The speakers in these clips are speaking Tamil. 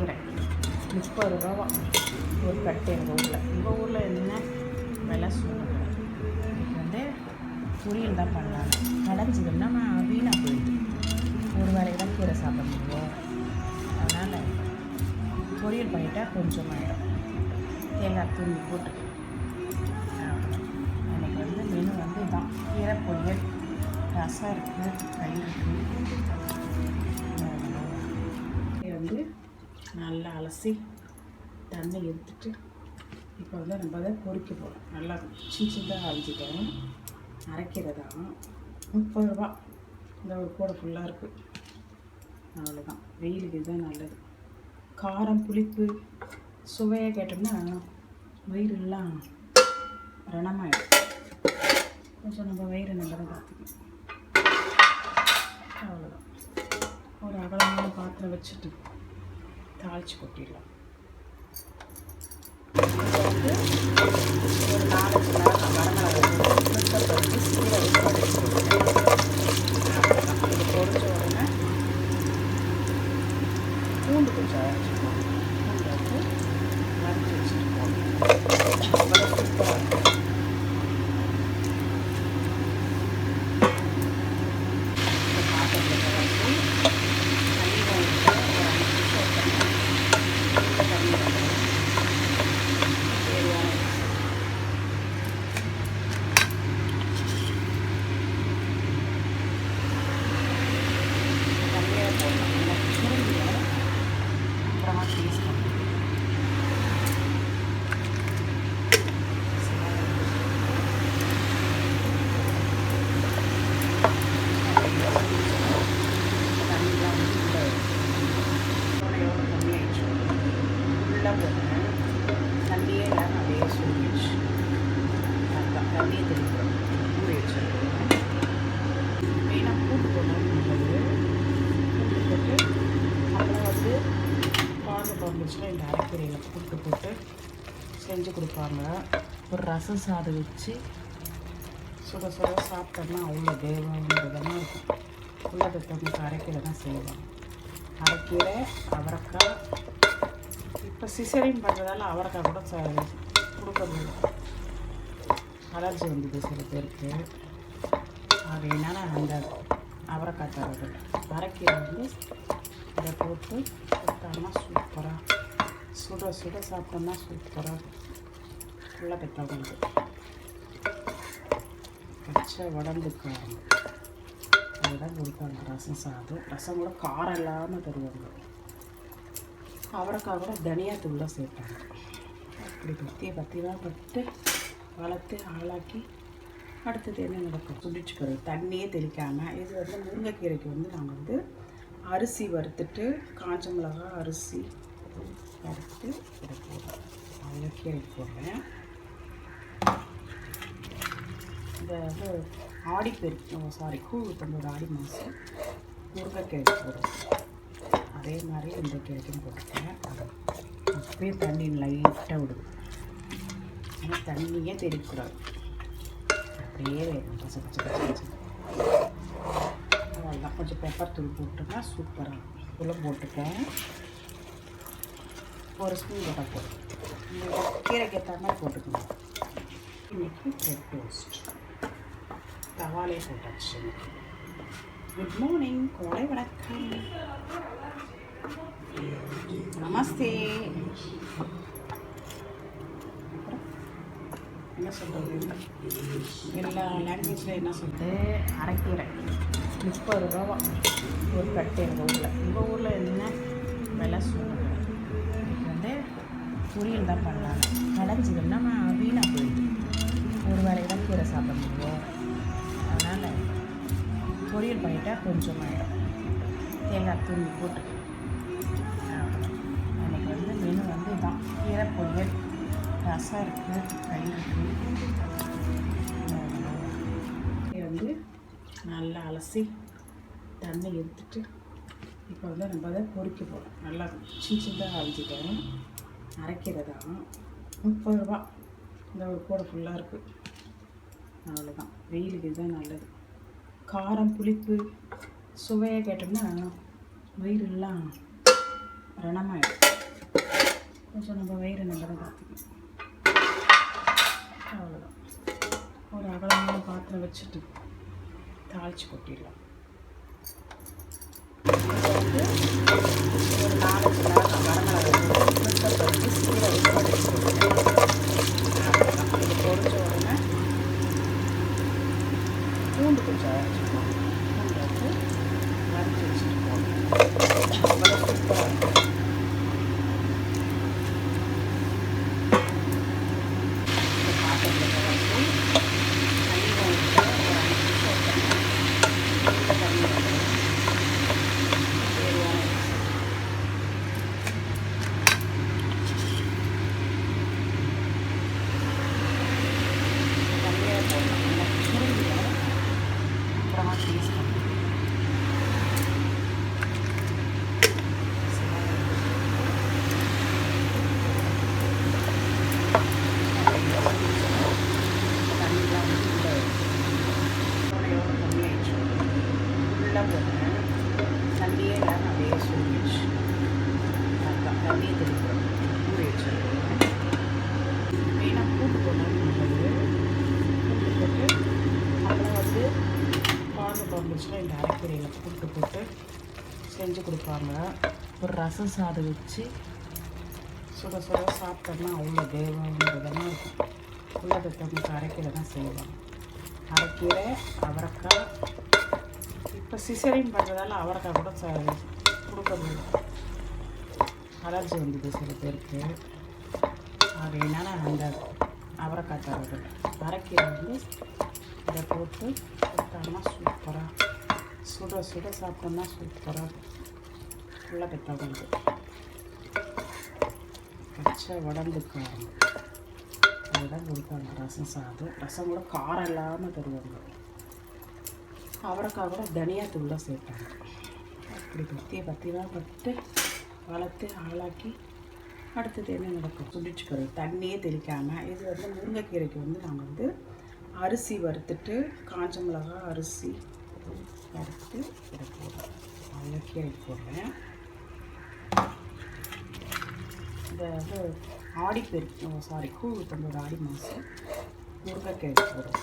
அரைக்கீரை 30 ரூபா ஒரு கட்டு. எங்கள் ஊரில் என்ன விலை சொல்லுங்கள். இன்றைக்கி வந்து பொரியல் தான் பண்ணலாம். கடைஞ்சிதுன்னா வீணாக போயிடுது. ஒரு வேலைக்கு தான் கீரை சாப்பிட முடியும். அதனால் பொரியல் பண்ணிட்டா கொஞ்சம் ஆகிடும். தேங்காய் துருவி போட்டு எனக்கு வந்து மெனு வந்து இதான். கீரை பொரியல், ரசம் இருக்குது, தயிர் இருக்குது. வந்து நல்லா அலசி தண்ணி எடுத்துட்டு இப்போ வந்து நம்ம அதை பொரிக்க போகிறோம். நல்லா சின்னதாக அரைச்சிட்டேன். அரைக்கிறது தான் 30 ரூபா. இந்த ஒரு கூடை ஃபுல்லாக இருக்குது. அவ்வளோதான். வெயிலுக்கு இதுதான் நல்லது. காரம் புளிப்பு சுவையாக கேட்டோம்னா வயிறுலாம் ரணமாயிடும். கொஞ்சம் நம்ம வயிறு நல்லா பார்த்துக்கணும். அவ்வளோதான். ஒரு அகலமான பாத்திரம் வச்சுட்டு தாளித்து கொட்டிடலாம். வந்து ஒரு 4 வரமிளகாய் சீரகம் படிச்சு இது பொரிச்ச உடனே பூண்டு கொஞ்சம் அரைச்சிப்போம். பூண்டு வந்து அரைச்சி வச்சுருப்போம். அவ்வளோ சூப்பராக இருக்கும். தண்ணியே இல்லாமல் அப்படியே சூடிச்சு தண்ணியை தெரிவிக்கிறோம். ஊறி வச்சுருக்கோம். மெயினாக பூண்டு போடணும். பூண்டு போட்டு அப்புறம் வந்து குழந்தை பிறந்துச்சுன்னா இந்த அரைக்கீரையில் பூண்டு போட்டு செஞ்சு கொடுப்பாங்க. ஒரு ரசம் சாதம் வச்சு சுட சுட சாப்பிட்டோம்னா அவ்வளோ தேவன்றதெல்லாம் இருக்கும். உள்ள பெற்றவங்களுக்கு அரைக்கீரை தான் செய்வாங்க. அரைக்கீரை, அவரைக்காய். இப்போ சிசரின் பண்ணுறதால அவரைக்காய் கூட கொடுக்க முடியும். அலர்ஜி வந்தது சில பேருக்கு. அதனால அந்த அவரைக்காய் தரது. அரைக்கீரை வந்து இதை போட்டு கொடுத்தாங்கன்னா சூப்பராக சுட சுட சாப்பிட்டோம்னா சூப்பராக உள்ள பெற்றவங்களுக்கு. பச்சை உடம்புக்காரங்க அதுதான் கொடுப்பாங்க. ரசம் சாதம். ரசம் கூட காரம் இல்லாமல் தருவாங்க. அவரைக்காய் கூட தனியாத்தூள் தான் சேர்ப்பாங்க. அப்படி பத்தியெல்லாம் பட்டு வளர்த்து ஆளாக்கி அடுத்தது என்ன நடக்கும் சுடிச்சு போகிறது. தண்ணியே தெளிக்காமல். இது வந்து முருங்கைக்கீரைக்கு வந்து நாங்கள் வந்து அரிசி வறுத்துட்டு காஞ்ச மிளகா அரிசி வறுத்து இதை போடுறோம். அதில் கீரைக்கு போடுறேன். இந்த வந்து ஆடிப்பெருக்கு கூழ் பண்ணோட ஆடி மாதம் முருங்கைக்கீரைக்கு போடுறோம். அதே மாதிரி இந்த கீரைக்கும் போட்டுருக்கேன். அப்படியே தண்ணி லைட்டாக விடுது. ஆனால் தண்ணியே தெரியக்கூடாது. அப்படியே வேணும். பச்சை பச்சை பச்சை பச்சை அதெல்லாம் கொஞ்சம் பெப்பர் தூள் போட்டுன்னா சூப்பராக இருக்கும். தூளும் போட்டுக்கேன். ஒரு ஸ்பூன் போட்டால் போதும். கீரைக்கு ஏற்ற மாதிரி போட்டுக்கணும். இன்றைக்கி பிரெட் டோஸ்ட் தவாலே போட்டாச்சு. குட் மார்னிங், கோடை வணக்கம், நமஸ்தே. அப்புறம் என்ன சொல்கிறது, எல்லா லாங்குவேஜில் என்ன சொல்கிறது. அரைக்கீரை 30 ரூபா ஒரு கட்டு. எங்கள் ஊரில் என்ன விலை சொல்லுங்கள். இன்றைக்கி வந்து பொரியல் தான் பண்ணலாம். கடைஞ்சிதுன்னா வீணாக போயிடுது. ஒரு வேலைக்கு தான் கீரை சாப்பிட முடியும். அதனால் பொரியல் பண்ணிட்டா கொஞ்சம் ஆகிடும். தேங்காய் துருவி போட்டு எனக்கு வந்து மெனு வந்து இதான். கீரை பொரியல், ரசம் இருக்குது, தயிர் இருக்குது. இது வந்து நல்லா அலசி தண்ணி எடுத்துட்டு இப்போ வந்து நம்ம அதை பொரிக்க போகிறோம். நல்லா சின்னதாக அரைச்சிட்டேன். அரைக்கிறது தான் 30 ரூபா. இந்த ஒரு கூடை ஃபுல்லாக இருக்குது. அவ்வளோதான். வெயிலுக்கு இதுதான் நல்லது. காரம் புளிப்பு சுவையாக கேட்டோம்னா வயிறுலாம் ரணமாயிடும். கொஞ்சம் நம்ம வயிறு நல்லா பார்த்துக்கணும். அவ்வளோதான். ஒரு அகலமான பாத்திரம் வச்சுட்டு தாளித்து கொட்டிடலாம். வந்து ஒரு 4-5 நேரம் வரமிளகாய் சீரகம் இது பொரிச்ச உடனே பூண்டு கொஞ்சம் அரைச்சிக்கலாம். பூண்டு வந்து அரைச்சி வச்சுட்டு போகணும். அவ்வளோ சூப்பராக இருக்கும். தண்ணியே இல்லாமல் அப்படியே சூழ்நிச்சு தண்ணியை தெளிக்கிறோம். ஊறி வச்சுருக்கோம். மெயினாக பூண்டு போடணும். பூண்டு போட்டு அப்புறம் வந்து குழம்பு குழம்புச்சுன்னா இந்த அரைக்கீரையில் பூண்டு போட்டு செஞ்சு கொடுப்பாங்க. ஒரு ரசம் சாதம் வச்சு சுட சுட சாப்பிட்டோம்னா அவ்வளோ தேவன்றதெல்லாம் இருக்கும். உள்ள பெற்றவங்களுக்கு அரைக்கீரை தான் செய்வாங்க. அரைக்கீரை, அவரைக்காய். இப்போ சிசரின் பண்ணுறதால அவரைக்காய் கூட கொடுக்கறது அலர்ஜி வந்தது சில பேருக்கு. அதனால அந்த அவரைக்காய் தரது. அரைக்கீரை வந்து இதை போட்டு கொடுத்தாங்கன்னா சூப்பராக சுட சுட சாப்பிட்டோம்னா சூப்பராக உள்ள பெற்றவங்களுக்கு. பச்சை உடம்பு காரம் அதுதான் கொடுப்பாங்க. ரசம் சாதம் ரசம் கூட காரம் இல்லாமல் தருவாங்க. அவரைக்காய் கூட தனியாத்தூள் தான் சேர்ப்பாங்க. அப்படி பத்தியெல்லாம் பட்டு வளர்த்து ஆளாக்கி அடுத்தது என்ன நடக்கும் சுண்டிச்சுக்கிறது. தண்ணியே தெளிக்காமல். இது வந்து முருங்கைக்கீரைக்கு வந்து நாங்கள் வந்து அரிசி வறுத்துட்டு காஞ்ச மிளகா அரிசி வறுத்து இதை போடுறோம். முருங்கைக்கீரைக்கு போடுறேன். இதை வந்து கூழ் கொண்டு ஒரு ஆடி மாதம் முருங்கைக்கீரைக்கு போடுறோம்.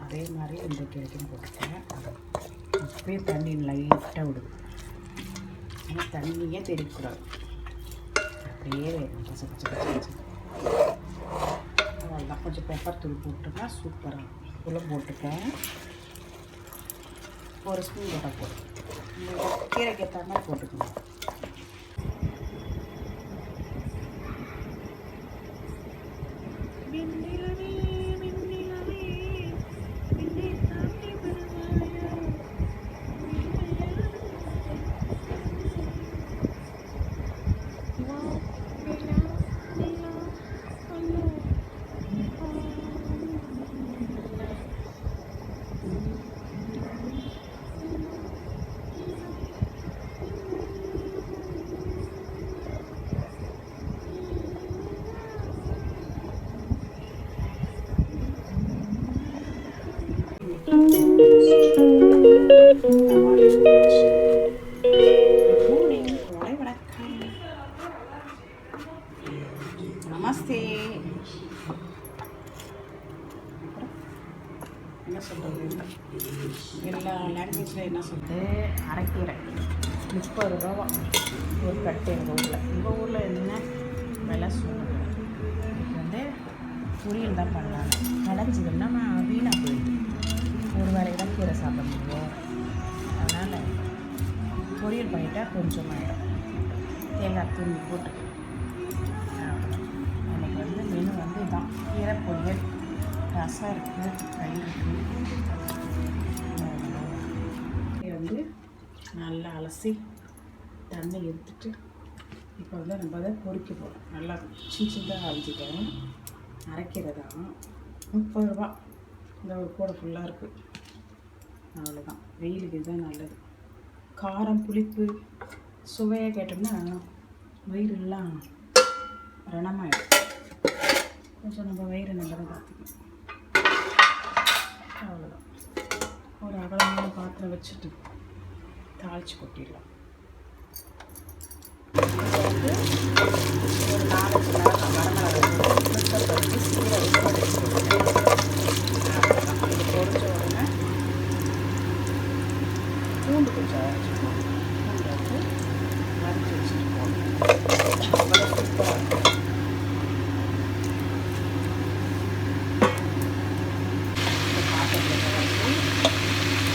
அதே மாதிரி இந்த கீரைக்கும் போட்டுருக்கேன். அப்படியே தண்ணி லைட்டாக விடுது. ஆனால் தண்ணியே தெரியக்கூடாது. அப்படியே வேணும் பச்சை பச்சை பச்சை பச்சை. அதெல்லாம் கொஞ்சம் பெப்பர் தூள் போட்டுன்னா சூப்பராக இருக்கும். தூள் போட்டுக்கேன். ஒரு ஸ்பூன் போட்டால் போதும். உங்களுக்கு கீரைக்கு ஏற்ற மாதிரி போட்டுக்கணும். நமஸ்தே. என்ன சொல்கிறது, எல்லா லாங்குவேஜில் என்ன சொல்கிறது, அரைக்கீரை 30 ரூபா ஒரு கட்டு எங்கள் ஊரில். எங்கள் ஊரில் என்ன விலை சொல்லுங்கள். இதுக்கு வந்து பொரியல் தான் பண்ணலாங்க. விளைஞ்சதுன்னா வீணாக போயிடுது. ஒரு வேலைக்கு தான் கீரை சாப்பிட முடியும். அதனால் பொரியல் பண்ணிட்டா கொஞ்சம் ஆகிடும். தேங்காய் தூள் போட்டு எனக்கு வந்து மெனு வந்து இதான். கீரை பொரியல், ரசம் இருக்குது, தயிர் இருக்குது. இது வந்து நல்லா அலசி தண்ணி எடுத்துட்டு இப்போ வந்து நம்ம அதை பொரிக்க போகிறோம். நல்லா சின்னதாக அரைச்சிட்டேன். அரைக்கீரை தான் 30 ரூபா. இந்த ஒரு கூடை ஃபுல்லாக இருக்குது. அவ்வளோதான். வெயிலுக்கு இதுதான் நல்லது. காரம் புளிப்பு சுவையாக கேட்டோம்னா வயிறுலாம் ரணமாயிடும். கொஞ்சம் நம்ம வயிறு நல்லா பார்த்துக்கணும். அவ்வளோதான். ஒரு அகலமான பாத்திரம் வச்சுட்டு தாளித்து கொட்டிடலாம். இதை வந்து ஒரு 4-5 மிளகாய் வரமிளகாய் உளுத்தம்பருப்பு சீரகம் கடுகு போட்டுட்டேன். அவ்வளோதான். இது பொரிச்ச உடனே பூண்டு கொஞ்சம் அரைச்சிப்போம். பூண்டு வந்து வறுத்து வச்சுருப்போம். அவ்வளோ சூப்பராக இருக்கும். இந்த பாத்திரத்தில் வந்து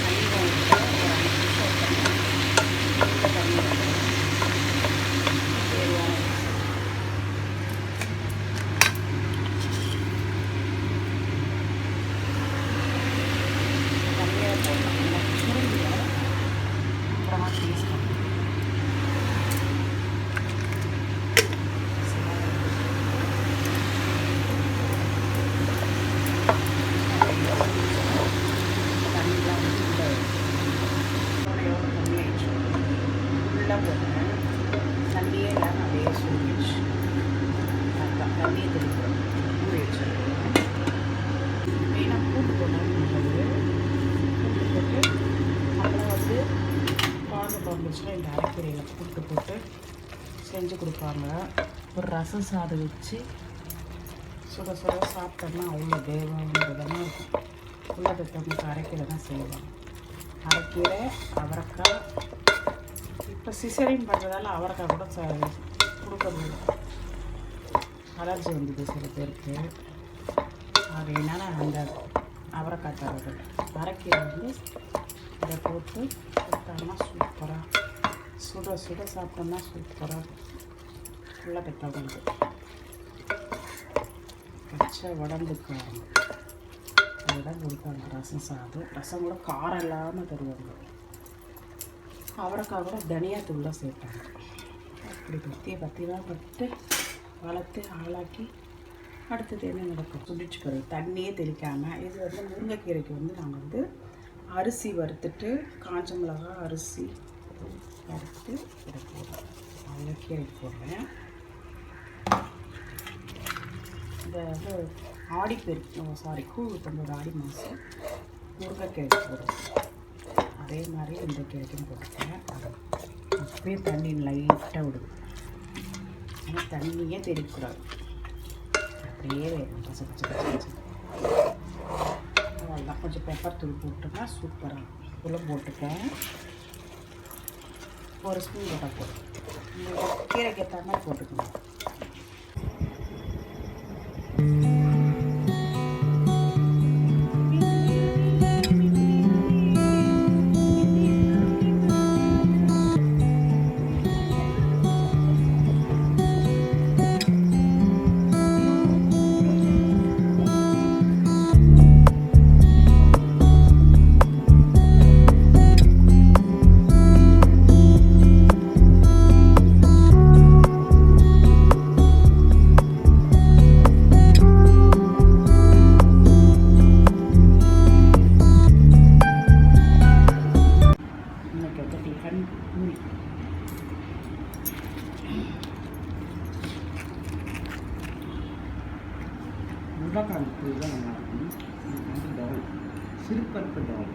தண்ணி ஊற்றி ஒரு 5 நிமிஷம் பண்ணி இந்த தண்ணி வந்து தேவையான தண்ணியை போடலாம். எனக்கு சுருங்கல அப்புறமா டேஸ்ட் பண்ணலாம். தண்ணியெலாம் வந்து இந்த எவ்வளோ தண்ணி ஆயிடுச்சு ஃபுல்லாக போட்டேன். தண்ணியே இல்லாமல் அப்படியே சூடிடுச்சு. அதுதான் தண்ணியை தெளிக்கிறோம். ஊறி வச்சிருக்கேன். மெயினாக பூண்டு போடணும். பூண்டு போட்டு அப்புறம் வந்து குழந்தை பிறந்துச்சுன்னா இந்த அரைக்கீரையில் பூண்டு போட்டு செஞ்சு கொடுப்பாங்க. ஒரு ரசம் சாதம் வச்சு சுட சுட சாப்பிட்டோம்னா அவ்வளோ தேவன்றதெல்லாம் இருக்கும். உள்ள பெற்றவங்களுக்கு அரைக்கீரை தான் செய்வாங்க. அரைக்கீரை, அவரைக்காய். இப்போ சிசரின் பண்ணுறதால அவரைக்காய் கூட கொடுக்கறது இல்லை. அலர்ஜி வந்தது சில பேருக்கு. அப்படின்னா அந்த அவரைக்காய் தரது. அரைக்கீரை வந்து இதை போட்டு கொடுத்தாங்கன்னா சூப்பராக சுட சுட சாப்பிட்டோம்னா சூப்பராக உள்ள பெற்றவங்களுக்கு பச்சை உடம்புக்கு அதுதான் கொடுப்பாங்க. ரசம் சாதம். ரசம் கூட காரம் இல்லாமல் தருவாங்க. அவரைக்காய் கூட தனியாத்தூள் தான் சேர்ப்பாங்க. அப்படி பத்திலாம் பட்டு வளர்த்து ஆளாக்கி அடுத்தது என்ன நடக்கும் சுடிச்சு பிறகு தண்ணியே தெளிக்காமல். இது வந்து முருங்கைக்கீரைக்கு வந்து நாங்கள் வந்து அரிசி வறுத்துட்டு காஞ்ச மிளகா அரிசி வறுத்து இதை போடுறோம். அவ்வளோ கீரைக்கு போடுறேன். இந்த வந்து ஆடிப்பெருக்கு கூழ் ஊற்றும்போது ஆடி மாதம் முருங்கைக்கீரைக்கு போடுறோம். அதே மாதிரி இந்த கீரைக்கும் போட்டுருக்கேன். அப்படியே தண்ணி லைட்டாக விடுது. ஆனால் தண்ணியே தெளிக்கக்கூடாது. அப்படியே வேணும் பச்சை பச்சை பச்சை பச்சை. அதெல்லாம் கொஞ்சம் பெப்பர் தூள் போட்டுன்னா சூப்பராக உள்ள போட்டுக்கேன். ஒரு ஸ்பூன் போட்டால் போதும். கீரைக்கு ஏற்ற மாதிரி போட்டுக்கணும். உருளைக்கிழங்கு தான் நல்லாயிருக்கும். தால் சிறுபருப்பு தால்